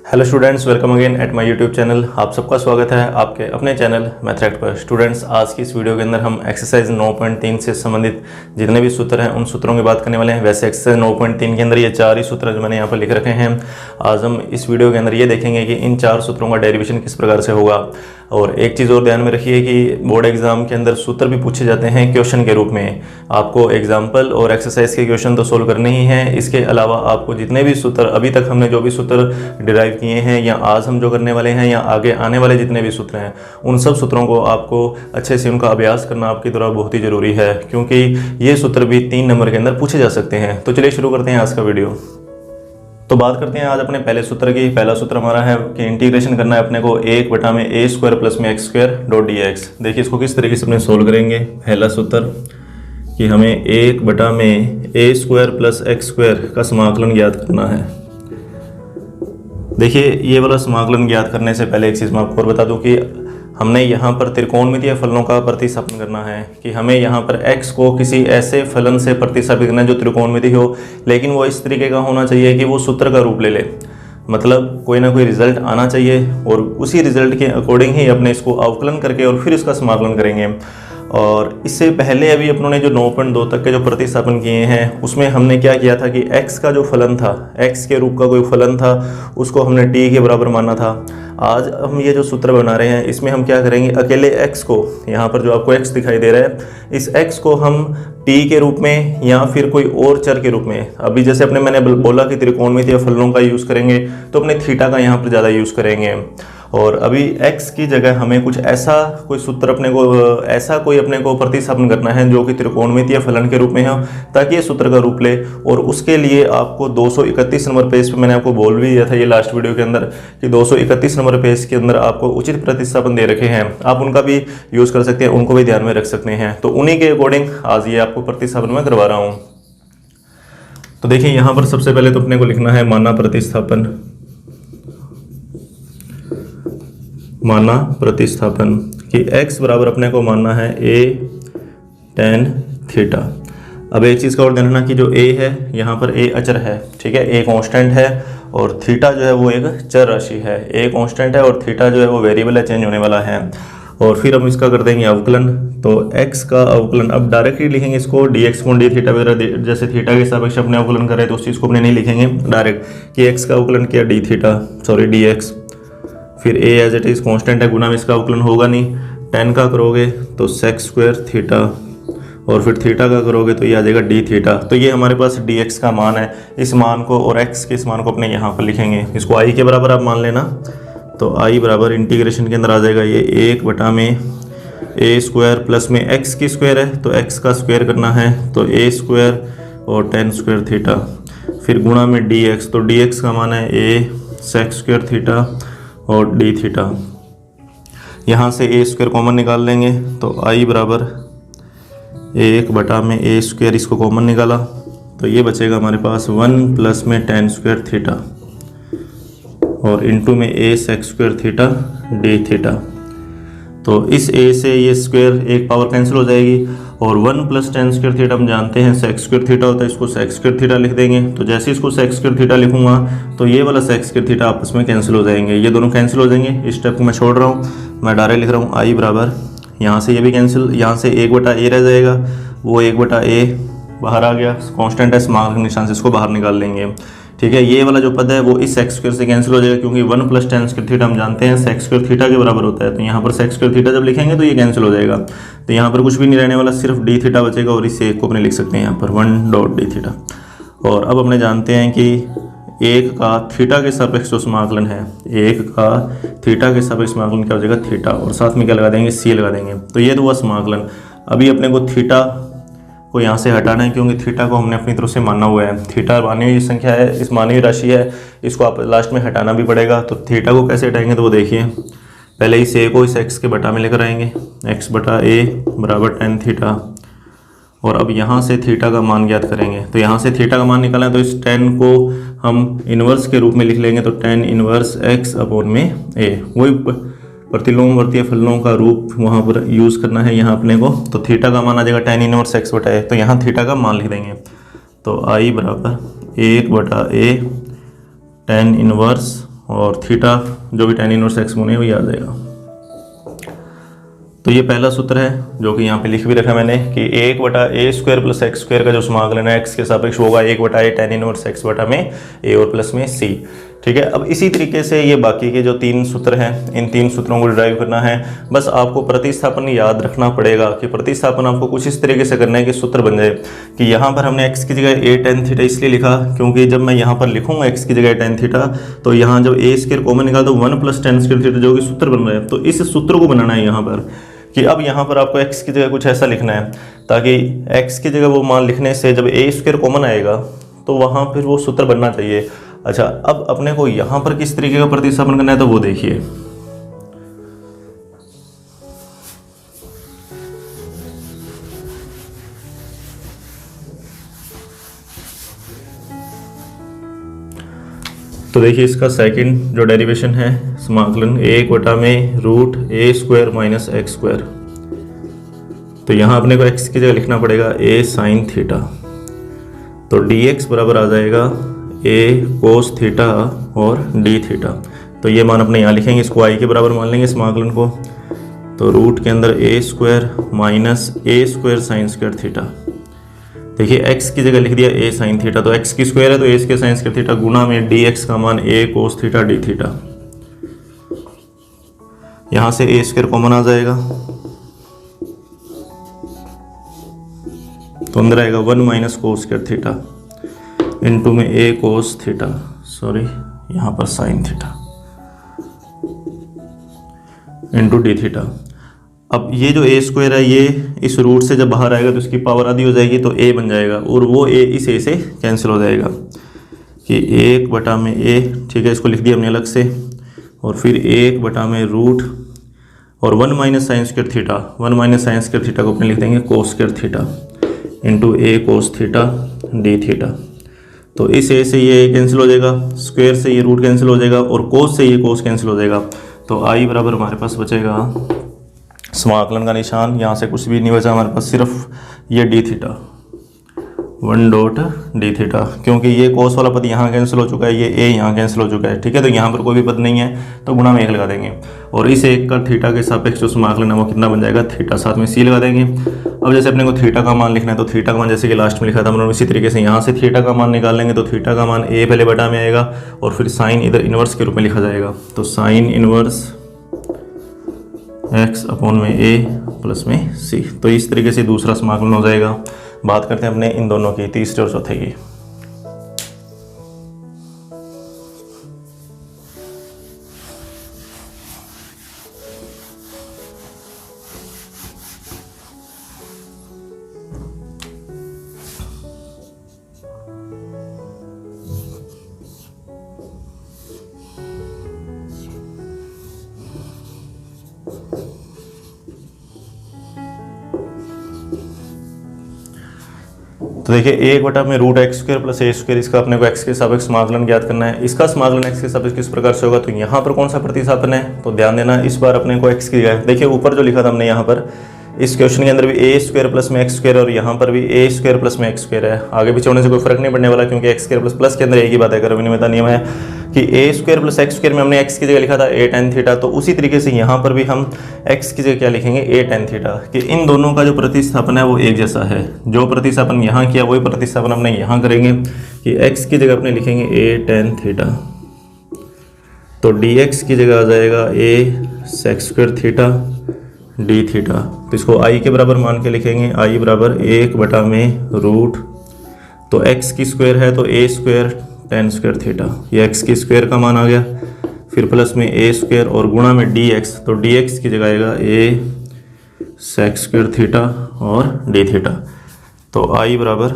Hello students, welcome again at my YouTube channel. आप सबका स्वागत है आपके अपने चैनल मैथ्रैक्ट पर। स्टूडेंट्स, आज की इस वीडियो के अंदर हम एक्सरसाइज 9.3 से संबंधित जितने भी सूत्र हैं उन सूत्रों की बात करने वाले हैं। वैसे एक्सरसाइज 9.3 के अंदर ये 4 ही सूत्र जो मैंने यहाँ पर लिख रखे हैं। आज हम इस वीडियो के अंदर ये देखेंगे कि इन 4 सूत्रों का डेरिवेशन किस प्रकार से होगा। और एक चीज़ और ध्यान में रखिए कि बोर्ड एग्जाम के अंदर सूत्र भी पूछे जाते हैं क्वेश्चन के रूप में। आपको एग्जाम्पल और एक्सरसाइज के क्वेश्चन तो सोल्व करने ही हैं, इसके अलावा आपको जितने भी सूत्र अभी तक हमने जो भी सूत्र डिराइव किए हैं या आज हम जो करने वाले हैं या आगे आने वाले जितने भी सूत्र हैं उन सब सूत्रों को आपको अच्छे से उनका अभ्यास करना आपके द्वारा बहुत ही ज़रूरी है, क्योंकि ये सूत्र भी 3 नंबर के अंदर पूछे जा सकते हैं। तो चलिए शुरू करते हैं आज का वीडियो। तो बात करते हैं आज अपने पहले सूत्र की। पहला सूत्र हमारा है कि इंटीग्रेशन करना है अपने को 1/a² प्लस में x² डॉट dx। देखिए इसको किस तरीके से अपने सोल्व करेंगे। पहला सूत्र कि हमें 1/a² प्लस x² का समाकलन ज्ञात करना है। देखिए ये वाला समाकलन ज्ञात करने से पहले एक चीज़ मैं आपको और बता दूं कि हमने यहाँ पर त्रिकोणमितीय फलनों का प्रतिस्थापन करना है कि हमें यहाँ पर x को किसी ऐसे फलन से प्रतिस्थापित करना है जो त्रिकोणमितीय हो, लेकिन वो इस तरीके का होना चाहिए कि वो सूत्र का रूप ले ले। मतलब कोई ना कोई रिजल्ट आना चाहिए और उसी रिजल्ट के अकॉर्डिंग ही अपने इसको अवकलन करके और फिर इसका समाकलन करेंगे। और इससे पहले अभी अपनों ने जो 9.2 तक के जो प्रतिस्थापन किए हैं उसमें हमने क्या किया था कि x का जो फलन था, x के रूप का कोई फलन था, उसको हमने t के बराबर माना था। आज हम ये जो सूत्र बना रहे हैं इसमें हम क्या करेंगे, अकेले x को, यहाँ पर जो आपको x दिखाई दे रहा है, इस x को हम t के रूप में या फिर कोई और चर के रूप में, अभी जैसे मैंने बोला कि त्रिकोणमितीय फलनों का यूज़ करेंगे तो अपने थीटा का यहाँ पर ज़्यादा यूज़ करेंगे। और अभी x की जगह हमें कुछ ऐसा कोई सूत्र अपने को प्रतिस्थापन करना है जो कि त्रिकोणमितीय फलन के रूप में है, ताकि ये सूत्र का रूप ले। और उसके लिए आपको 231 नंबर पेज पे मैंने आपको बोल भी दिया था ये लास्ट वीडियो के अंदर कि 231 नंबर पेज के अंदर आपको उचित प्रतिस्थापन दे रखे हैं, आप उनका भी यूज़ कर सकते हैं, उनको भी ध्यान में रख सकते हैं। तो उन्हीं के अकॉर्डिंग आज ये आपको प्रतिस्थापन में करवा रहा हूँ। तो देखिए यहाँ पर सबसे पहले तो अपने को लिखना है माना प्रतिस्थापन कि x बराबर अपने को मानना है a tan थीटा। अब एक चीज़ का और ध्यान रखना कि जो a है यहाँ पर a अचर है, ठीक है, a कांस्टेंट है और थीटा जो है वो एक चर राशि है। a कांस्टेंट है और थीटा जो है वो वेरिएबल है, चेंज होने वाला है। और फिर हम इसका कर देंगे अवकलन। तो x का अवकलन अब डायरेक्टली लिखेंगे इसको dx गुण d थीटा वगैरह, जैसे थीटा के सापेक्ष अपने अवकलन करें तो उस चीज़ को अपने नहीं लिखेंगे डायरेक्ट कि x का अवकलन किया dx, फिर a as it is constant है, गुना में इसका अवकलन होगा नहीं। tan का करोगे तो sec² थीटा और फिर थीटा का करोगे तो ये आ जाएगा d थीटा। तो ये हमारे पास dx का मान है। इस मान को और x के इस मान को अपने यहाँ पर लिखेंगे, इसको i के बराबर आप मान लेना। तो i बराबर इंटीग्रेशन के अंदर आ जाएगा ये 1/a² प्लस में x की स्क्वायर है तो x का स्क्वायर करना है तो a² और tan² थीटा, फिर गुणा में dx, तो dx का मान है a sec² थीटा और d थीटा। यहाँ से a² कॉमन निकाल लेंगे तो i बराबर 1/a², इसको कॉमन निकाला तो ये बचेगा हमारे पास 1 प्लस में tan² थीटा और इनटू में a sec² theta d theta. तो इस a से ये स्क्वायर एक पावर कैंसिल हो जाएगी और 1 प्लस tan² थीटा हम जानते हैं sec² थीटा होता है, इसको sec² थीटा लिख देंगे। तो जैसे इसको sec² थीटा लिखूंगा तो ये वाला sec² थीटा आपस में कैंसिल हो जाएंगे, ये दोनों कैंसिल हो जाएंगे। इस स्टेप को मैं छोड़ रहा हूँ, मैं डायरेक्ट लिख रहा हूँ i बराबर, यहाँ से ये भी कैंसिल, यहाँ से 1/a रह जाएगा, वो 1/a बाहर आ गया, कॉन्स्टेंट है, स्मॉल के निशान से इसको बाहर निकाल लेंगे, ठीक है। ये वाला जो पद है वो इस sec² से कैंसिल हो जाएगा, क्योंकि 1 प्लस tan² थीटा हम जानते हैं sec² थीटा के बराबर होता है। तो यहाँ पर sec² थीटा जब लिखेंगे तो ये कैंसिल हो जाएगा, तो यहाँ पर कुछ भी नहीं रहने वाला, सिर्फ d थीटा बचेगा और इस एक को अपने लिख सकते हैं यहाँ पर 1.d थीटा। और अब अपने जानते हैं कि एक का थीटा के सापेक्ष जो समाकलन है, एक का थीटा के सापेक्ष समाकलन क्या हो जाएगा थीटा, और साथ में क्या लगा देंगे c लगा देंगे। तो ये तो हुआ समाकलन। अभी अपने को थीटा को यहाँ से हटाना है, क्योंकि थीटा को हमने अपनी तरफ से माना हुआ है। थीटा मानी हुई संख्या है, इस मानी हुई राशि है, इसको आप लास्ट में हटाना भी पड़ेगा। तो थीटा को कैसे हटाएंगे तो वो देखिए, पहले इस a को इस x के बटा में लेकर आएंगे, x/a बराबर tan थीटा, और अब यहाँ से थीटा का मान ज्ञात करेंगे। तो यहाँ से थीटा का मान निकालना है तो इस tan को हम इन्वर्स के रूप में लिख लेंगे, तो tan इन्वर्स x/a, वही प्रतिलोमवर्तीय फलनों का रूप वहाँ पर यूज़ करना है यहाँ अपने को। तो थीटा का मान आ जाएगा tan इनवर्स x/a, तो यहाँ थीटा का मान लिख देंगे। तो i बराबर 1/a tan इनवर्स और थीटा जो भी tan इनवर्स x गुने वही आ जाएगा। तो ये पहला सूत्र है जो कि यहाँ पे लिख भी रखा मैंने कि 1/a² प्लस x² का जो समाकलन है x के सापेक्ष होगा 1/a tan इनवर्स x बटा में a और प्लस में c। ठीक है, अब इसी तरीके से ये बाकी के जो 3 सूत्र हैं, इन 3 सूत्रों को ड्राइव करना है। बस आपको प्रतिस्थापन याद रखना पड़ेगा कि प्रतिस्थापन आपको कुछ इस तरीके से करना है कि सूत्र बन जाए कि यहाँ पर हमने x की जगह a tan थीटा इसलिए लिखा क्योंकि जब मैं यहाँ पर लिखूंगा x की जगह tan थीटा तो यहाँ जब a² कॉमन निकाल तो 1 + tan² थीटा जो कि सूत्र बन रहा है, तो इस सूत्र को बनाना है यहाँ पर कि अब यहाँ पर आपको x की जगह कुछ ऐसा लिखना है ताकि x की जगह वो मान लिखने से जब a² कॉमन आएगा तो वहाँ फिर वो सूत्र बनना चाहिए। अच्छा, अब अपने को यहाँ पर किस तरीके का प्रतिस्थापन करना है तो वो देखिए। तो देखिए इसका सेकंड जो डेरिवेशन है समाकलन 1/√a² माइनस x²। तो यहाँ अपने को x की जगह लिखना पड़ेगा a sin थीटा, तो dx बराबर आ जाएगा a cos थीटा और d थीटा। तो ये मान अपने यहाँ लिखेंगे, इसको i के बराबर मान लेंगे समाकलन को। तो रूट के अंदर a² minus a² sin² theta. देखिए x की जगह लिख दिया a sin थीटा, तो x की स्क्वायर है तो a के sin² थीटा गुना में dx का मान a cos theta d theta. यहाँ से a² कॉमन आ जाएगा तो अंदर आएगा 1 - cos² थीटा इनटू में a cos थीटा, सॉरी यहाँ पर sin theta into d theta. अब ये जो a² है ये इस रूट से जब बाहर आएगा तो इसकी पावर आधी हो जाएगी तो a बन जाएगा और वो a इस a से कैंसिल हो जाएगा कि 1/a, ठीक है, इसको लिख दिया हमने अलग से। और फिर 1/√, और 1 - sin² थीटा, 1 - sin² थीटा को अपने लिख देंगे cos² theta into a cos theta d theta. तो इस a से ये कैंसिल हो जाएगा, स्क्वायर से ये रूट कैंसिल हो जाएगा और cos से ये cos कैंसिल हो जाएगा। तो i बराबर हमारे पास बचेगा समाकलन का निशान, यहाँ से कुछ भी नहीं बचा हमारे पास, सिर्फ ये d थीटा 1.d थीटा, क्योंकि ये cos वाला पद यहाँ कैंसिल हो चुका है, ये a यहाँ कैंसिल हो चुका है। ठीक है, तो यहाँ पर कोई भी पद नहीं है तो गुणा में 1 लगा देंगे और इस 1 का थीटा के सापेक्ष जो समाकलन है वो कितना बन जाएगा, थीटा, साथ में c लगा देंगे। अब जैसे अपने को थीटा का मान लिखना है तो थीटा का मान जैसे कि लास्ट में लिखा था हमने इसी तरीके से यहाँ से थीटा का मान निकाल लेंगे। तो थीटा का मान a पहले बटा में आएगा और फिर साइन इधर इनवर्स के रूप में लिखा जाएगा, तो साइन इनवर्स x/a प्लस में c। तो इस तरीके से दूसरा समाकलन हो जाएगा। बात करते हैं अपने इन दोनों की, तीसरे और चौथे की। तो देखिए 1/√x² प्लस a², इसका अपने को x के सापेक्ष समाकलन ज्ञात करना है। इसका समाकलन x के सापेक्ष किस प्रकार से होगा, तो यहाँ पर कौन सा प्रतिस्थापन है, तो ध्यान देना, इस बार अपने को x की जगह, देखिए ऊपर जो लिखा था हमने यहाँ पर इस क्वेश्चन के अंदर भी a² प्लस में x² और यहाँ पर भी a² प्लस में x² है। आगे पीछे होने से कोई फर्क नहीं पड़ने वाला क्योंकि x² प्लस के अंदर एक ही बात है, अगर विनिमयता नियम है कि a² प्लस x² में हमने x की जगह लिखा था a tan थीटा, तो उसी तरीके से यहाँ पर भी हम x की जगह क्या लिखेंगे, a tan थीटा, कि इन दोनों का जो प्रतिस्थापन है वो एक जैसा है। जो प्रतिस्थापन यहाँ किया वही प्रतिस्थापन हमने यहाँ करेंगे कि x की जगह अपने लिखेंगे a tan थीटा, तो dx की जगह आ जाएगा a sec² theta d theta. तो इसको i के बराबर मान के लिखेंगे, i बराबर 1/√, तो x की स्क्वायर है तो a² tan² थीटा, ये x की स्क्वायर का मान आ गया, फिर प्लस में a² और गुणा में dx, तो dx की जगह आएगा a sec² थीटा और d थीटा। तो i बराबर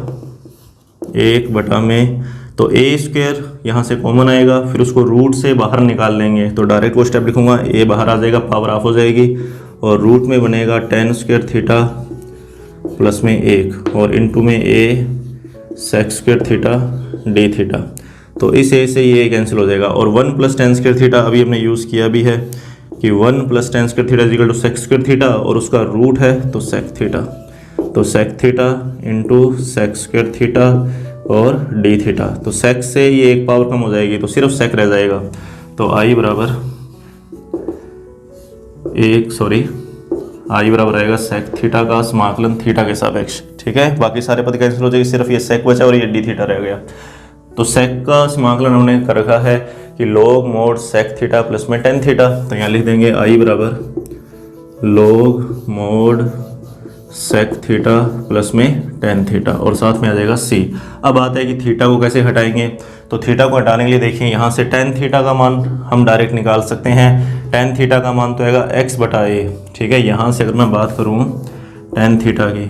1/, तो a² यहाँ से कॉमन आएगा, फिर उसको रूट से बाहर निकाल लेंगे, तो डायरेक्ट वो स्टेप लिखूंगा, a बाहर आ जाएगा, पावर ऑफ हो जाएगी और रूट में बनेगा tan² थीटा प्लस में 1 और इनटू में a sec² theta d theta. तो इस a से ये कैंसिल हो जाएगा और 1 + tan² थीटा अभी हमने यूज़ किया भी है कि 1 + tan² theta equal to sec² theta और उसका रूट है तो sec थीटा, तो sec theta into sec² theta और d थीटा। तो sec से ये एक पावर कम हो जाएगी तो सिर्फ sec रह जाएगा, तो आई बराबर आई बराबर आएगा सेक थीटा का समाकलन थीटा के सापेक्ष। ठीक है, बाकी सारे पद कैंसिल हो जाएंगे, सिर्फ ये सेक बचा और ये डी थीटा रह गया। तो सेक का समाकलन हमने कर रखा है कि log mod sec theta plus में टेन थीटा। तो यहाँ लिख देंगे आई बराबर log mod sec theta plus में टेन थीटा और साथ में आ जाएगा सी। अब आता है कि थीटा को कैसे हटाएंगे। तो थीटा को हटाने के लिए देखिए यहाँ से टेन थीटा का मान हम डायरेक्ट निकाल सकते हैं। टेन थीटा का मान तो आएगा एक्स बटा ए। ठीक है, यहाँ से अगर मैं बात करूँ टेन थीटा की,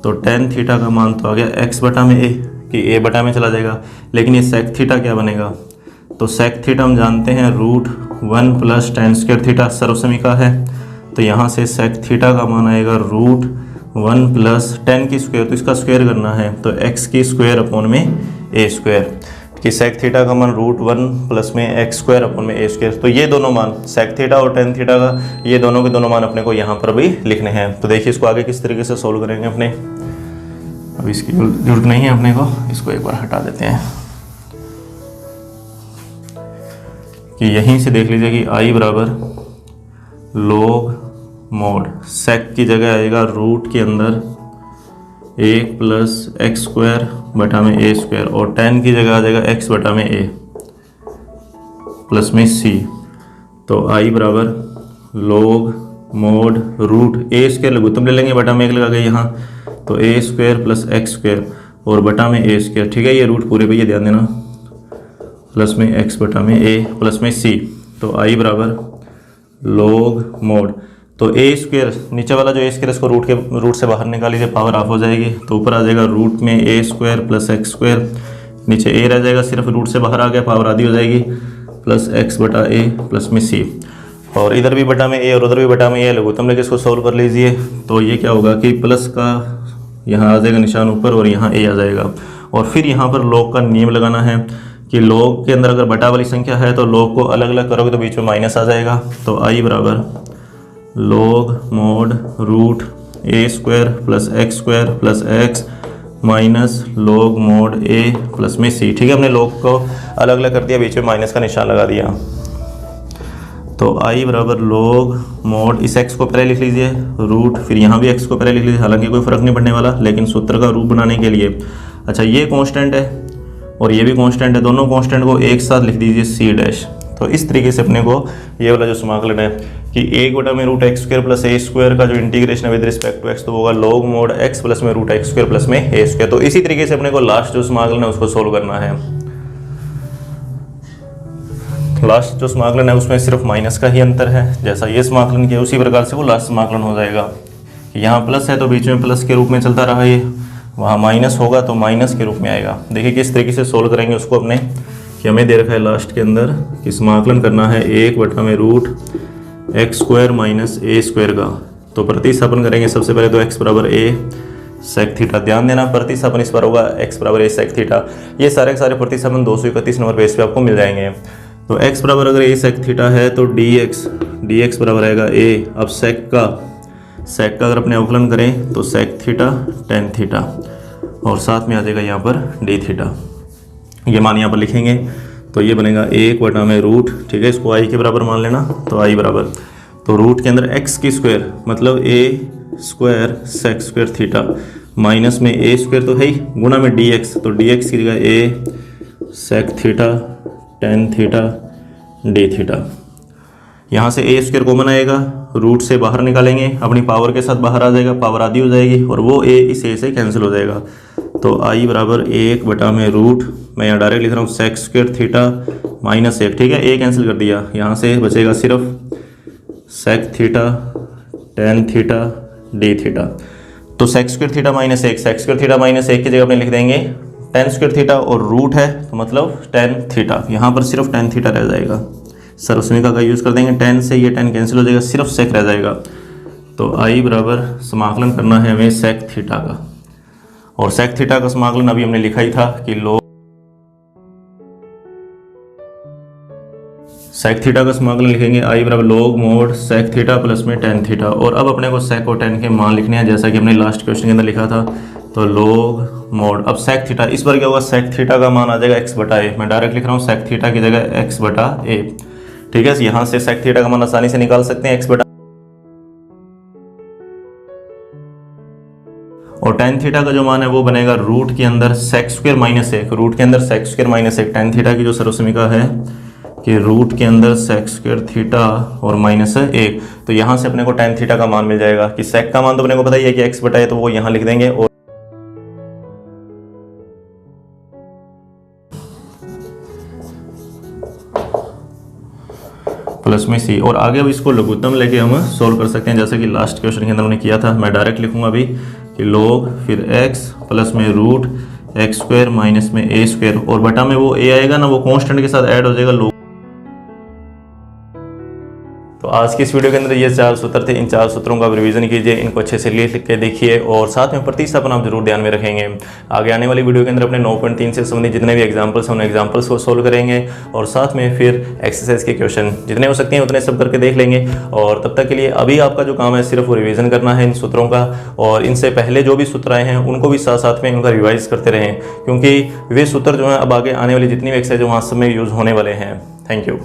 तो टेन थीटा का मान तो आ गया एक्स बटा में ए, कि ए बटा में चला जाएगा। लेकिन ये सेक थीटा क्या बनेगा, तो सेक थीटा हम जानते हैं root one plus tan square theta सर्वसमीका है। तो यहाँ से सेक थीटा का मान आएगा रूट वन प्लस टेन की स्क्वायर, तो इसका स्क्वायर करना है तो एक्स की स्क्वायर अपॉन में ए स्क्वायर, कि सेक थीटा का मान रूट वन प्लस में एक्स स्क्वायर अपॉन में ए स्क्वायर। तो ये दोनों मान सेक थीटा और टेन थीटा का, ये दोनों के दोनों मान अपने को यहाँ पर भी लिखने हैं। तो देखिए इसको आगे किस तरीके से सोल्व करेंगे अपने। अब इसकी जरूरत नहीं है अपने को, इसको एक बार हटा देते हैं कि यहीं से देख लीजिए कि आई बराबर log मोड सेक की जगह आएगा रूट के अंदर एक प्लस एक्स स्क्वायर बटा में ए स्क्वायर और टेन की जगह आ जाएगा एक्स बटा में ए प्लस में सी। तो आई बराबर log mod root a square लघुत्तम ले लेंगे, बटा में एक लगा गया यहाँ, तो ए स्क्वायर प्लस एक्स स्क्वायर और बटा में ए स्क्वायर। ठीक है, ये रूट पूरे पे ये ध्यान देना, प्लस में एक्स बटा में ए प्लस में सी। तो आई बराबर log मोड, तो ए स्क्वायर नीचे वाला जो ए स्क्वायर इसको रूट से बाहर निकाल लीजिए, पावर ऑफ हो जाएगी। तो ऊपर आ जाएगा रूट में ए स्क्वायर प्लस एक्स स्क्वायर, नीचे ए रह जाएगा, सिर्फ रूट से बाहर आ गया, पावर आधी हो जाएगी, प्लस एक्स बटा ए प्लस में सी। और इधर भी बटा में ए और उधर भी बटा में ए लघुत्तम लेके इसको सोल्व कर लीजिए। तो ये क्या होगा कि प्लस का यहाँ आ जाएगा निशान ऊपर और यहाँ ए आ जाएगा। और फिर यहाँ पर log का नियम लगाना है कि log के अंदर अगर बटा वाली संख्या है तो log को अलग अलग करोगे तो बीच में माइनस आ जाएगा। तो आई बराबर log mod root a square plus x square plus x minus log mod a plus में सी। ठीक है, हमने log को अलग अलग कर दिया, बीच में माइनस का निशान लगा दिया। तो आई बराबर log मोड, इस x को पहले लिख लीजिए रूट, फिर यहाँ भी x को पहले लिख लीजिए, हालांकि कोई फ़र्क नहीं पड़ने वाला, लेकिन सूत्र का रूप बनाने के लिए। अच्छा, ये कांस्टेंट है और ये भी कांस्टेंट है, दोनों कांस्टेंट को एक साथ लिख दीजिए सी डैश। तो इस तरीके से अपने को ये वाला जो समाकलन है कि एक बटा में रूट एक्स स्क्वायर प्लस ए स्क्वायर का जो इंटीग्रेशन है विद रिस्पेक्ट टू एक्स, तो होगा log मोड एक्स प्लस में रूट एक्स स्क्वायर प्लस में ए स्क्वायर। तो इसी तरीके से अपने को लास्ट जो समाकलन है उसको सोल्व करना है। लास्ट जो समाकलन है उसमें सिर्फ माइनस का ही अंतर है, जैसा ये समाकलन किया उसी प्रकार से वो लास्ट समाकलन हो जाएगा। यहाँ प्लस है तो बीच में प्लस के रूप में चलता रहा, ये वहाँ माइनस होगा तो माइनस के रूप में आएगा। देखिए किस तरीके से सोल्व करेंगे उसको अपने, कि हमें दे रखा है लास्ट के अंदर कि समाकलन करना है एक बटा में रूट एक्स स्क्वायर माइनस ए स्क्वायर का। तो प्रतिस्थापन करेंगे सबसे पहले, तो एक्स बराबर ए सेक थीटा, ध्यान देना प्रतिस्थापन इस बार होगा एक्स बराबर ए सेक थीटा। ये सारे के सारे प्रतिस्थापन 231 नंबर पेज पे आपको मिल जाएंगे। तो x बराबर अगर ए सेक थीटा है तो dx बराबर आएगा a। अब सेक का अगर अपने अवकलन करें तो सेक थीटा टेन थीटा और साथ में आ जाएगा यहाँ पर डी थीटा। ये मान यहाँ पर लिखेंगे तो ये बनेगा एक बटा में रूट, ठीक है, इसको i के बराबर मान लेना। तो i बराबर, तो रूट के अंदर x की स्क्वायर मतलब a square sec square theta minus में a स्क्वायर तो है ही, गुणा में dx, तो dx की जगह a sec theta tan theta d theta. यहाँ से ए स्क्वायर कॉमन आएगा, रूट से बाहर निकालेंगे, अपनी पावर के साथ बाहर आ जाएगा, पावर आधी हो जाएगी और वो ए इस ए से कैंसिल हो जाएगा। तो आई बराबर एक बटा में रूट, मैं यहाँ डायरेक्ट लिख रहा हूँ सेक स्क्वायर थीटा माइनस एक, ठीक है, ए कैंसिल कर दिया, यहाँ से बचेगा सिर्फ sec theta tan theta d theta. तो सेक स्क्वायर थीटा माइनस एक, सेक स्क्वायर थीटा माइनस एक की जगह अपने लिख देंगे टेन स्क्वायर थीटा और रूट है तो मतलब टेन थीटा, यहाँ पर सिर्फ टेन थीटा रह जाएगा, सर्वसमीका का यूज़ कर देंगे, टेन से ये टेन कैंसिल हो जाएगा, सिर्फ सेक रह जाएगा। तो आई बराबर समाकलन करना है हमें सेक थीटा का, और सेक थीटा का समाकलन अभी हमने लिखा ही था कि लो सेक थीटा का समाकलन लिखेंगे आई बराबर log mod sec theta plus में टेन थीटा। और अब अपने को सेक और टेन के मान लिखने हैं, जैसा कि हमने लास्ट क्वेश्चन के अंदर लिखा था तो log mod, अब sec थीटा, इस बार क्या होगा, sec थीटा का मान आ जाएगा x बटा a, मैं डायरेक्ट लिख रहा हूँ sec थीटा की जगह x बटा a। ठीक है, यहाँ से sec थीटा का मान आसानी से निकाल सकते हैं x बटा, और tan थीटा का जो मान है वो बनेगा रूट के अंदर sec स्क्वायर माइनस 1, रूट के अंदर sec square minus 1। tan theta की जो सर्वसमीका है कि रूट के अंदर sec स्क्वायर थीटा और माइनस 1, तो यहाँ से अपने को tan थीटा का मान मिल जाएगा कि sec का मान तो अपने को पता ही है कि x बटा है, तो वो यहाँ लिख देंगे, और प्लस में c, और आगे अब इसको लघुत्तम लेके हम सोल्व कर सकते हैं, जैसे कि लास्ट क्वेश्चन के अंदर हमने किया था। मैं डायरेक्ट लिखूंगा अभी कि log फिर x प्लस में रूट एक्स स्क्वायर माइनस में a स्क्वायर, और बटा में वो a आएगा ना, वो कांस्टेंट के साथ ऐड हो जाएगा log। तो आज की इस वीडियो के अंदर ये 4 सूत्र थे, इन 4 सूत्रों का रिवीजन कीजिए, इनको अच्छे से लिख के देखिए, और साथ में प्रतिस्थापन आप जरूर ध्यान में रखेंगे। आगे आने वाली वीडियो के अंदर अपने 9.3 से संबंधित जितने भी एग्जांपल्स हैं उन एग्जांपल्स को सोल्व करेंगे, और साथ में फिर एक्सरसाइज के क्वेश्चन जितने हो सकते हैं उतने सब करके देख लेंगे। और तब तक के लिए अभी आपका जो काम है सिर्फ वो रिविजन करना है इन सूत्रों का, और इनसे पहले जो भी सूत्र आए हैं उनको भी साथ साथ में उनका रिवाइज करते रहें, क्योंकि वे सूत्र जो हैं अब आगे आने वाली जितनी भी एक्सरसाइज वहाँ सब में यूज़ होने वाले हैं। Thank you.